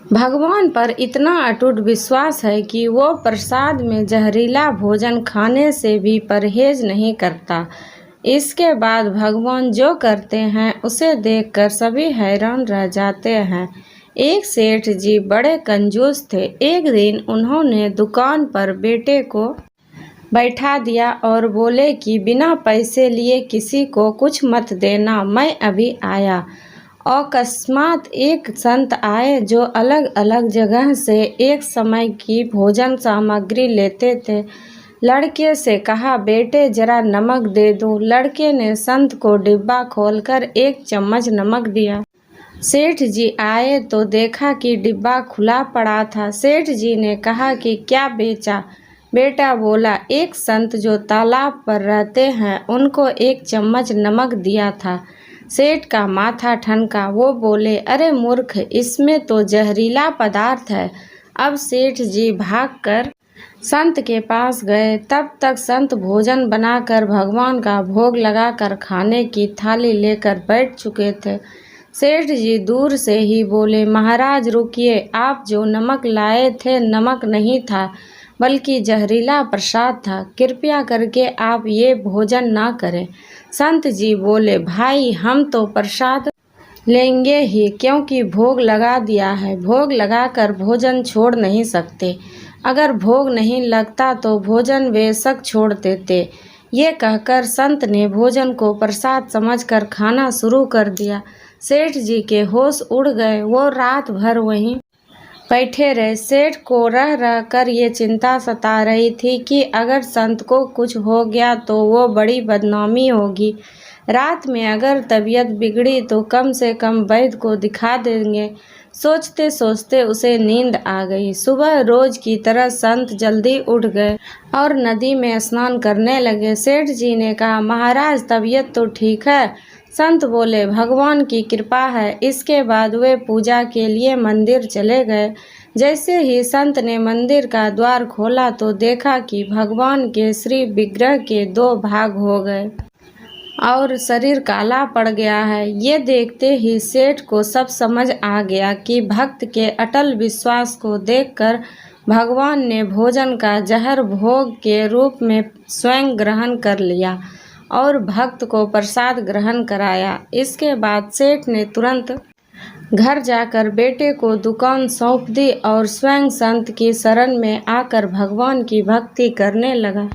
भगवान पर इतना अटूट विश्वास है कि वो प्रसाद में जहरीला भोजन खाने से भी परहेज नहीं करता। इसके बाद भगवान जो करते हैं उसे देखकर सभी हैरान रह जाते हैं। एक सेठ जी बड़े कंजूस थे। एक दिन उन्होंने दुकान पर बेटे को बैठा दिया और बोले कि बिना पैसे लिए किसी को कुछ मत देना, मैं अभी आया। अकस्मात एक संत आए जो अलग अलग जगह से एक समय की भोजन सामग्री लेते थे। लड़के से कहा, बेटे जरा नमक दे दो। लड़के ने संत को डिब्बा खोलकर एक चम्मच नमक दिया। सेठ जी आए तो देखा कि डिब्बा खुला पड़ा था। सेठ जी ने कहा कि क्या बेचा? बेटा बोला, एक संत जो तालाब पर रहते हैं उनको एक चम्मच नमक दिया था। सेठ का माथा ठनका। वो बोले, अरे मूर्ख, इसमें तो जहरीला पदार्थ है। अब सेठ जी भागकर संत के पास गए। तब तक संत भोजन बनाकर भगवान का भोग लगाकर खाने की थाली लेकर बैठ चुके थे। सेठ जी दूर से ही बोले, महाराज रुकिए, आप जो नमक लाए थे नमक नहीं था बल्कि जहरीला प्रसाद था। कृपया करके आप ये भोजन ना करें। संत जी बोले, भाई हम तो प्रसाद लेंगे ही, क्योंकि भोग लगा दिया है। भोग लगाकर भोजन छोड़ नहीं सकते। अगर भोग नहीं लगता तो भोजन बेशक छोड़ देते। ये कहकर संत ने भोजन को प्रसाद समझकर खाना शुरू कर दिया। सेठ जी के होश उड़ गए। वो रात भर वहीं बैठे रहे। सेठ को रह रह कर ये चिंता सता रही थी कि अगर संत को कुछ हो गया तो वो बड़ी बदनामी होगी। रात में अगर तबीयत बिगड़ी तो कम से कम वैद्य को दिखा देंगे। सोचते सोचते उसे नींद आ गई। सुबह रोज की तरह संत जल्दी उठ गए और नदी में स्नान करने लगे। सेठ जी ने कहा, महाराज तबीयत तो ठीक है? संत बोले, भगवान की कृपा है। इसके बाद वे पूजा के लिए मंदिर चले गए। जैसे ही संत ने मंदिर का द्वार खोला तो देखा कि भगवान के श्री विग्रह के 2 भाग हो गए और शरीर काला पड़ गया है। ये देखते ही सेठ को सब समझ आ गया कि भक्त के अटल विश्वास को देखकर भगवान ने भोजन का जहर भोग के रूप में स्वयं ग्रहण कर लिया और भक्त को प्रसाद ग्रहण कराया। इसके बाद सेठ ने तुरंत घर जाकर बेटे को दुकान सौंप दी और स्वयं संत की शरण में आकर भगवान की भक्ति करने लगा।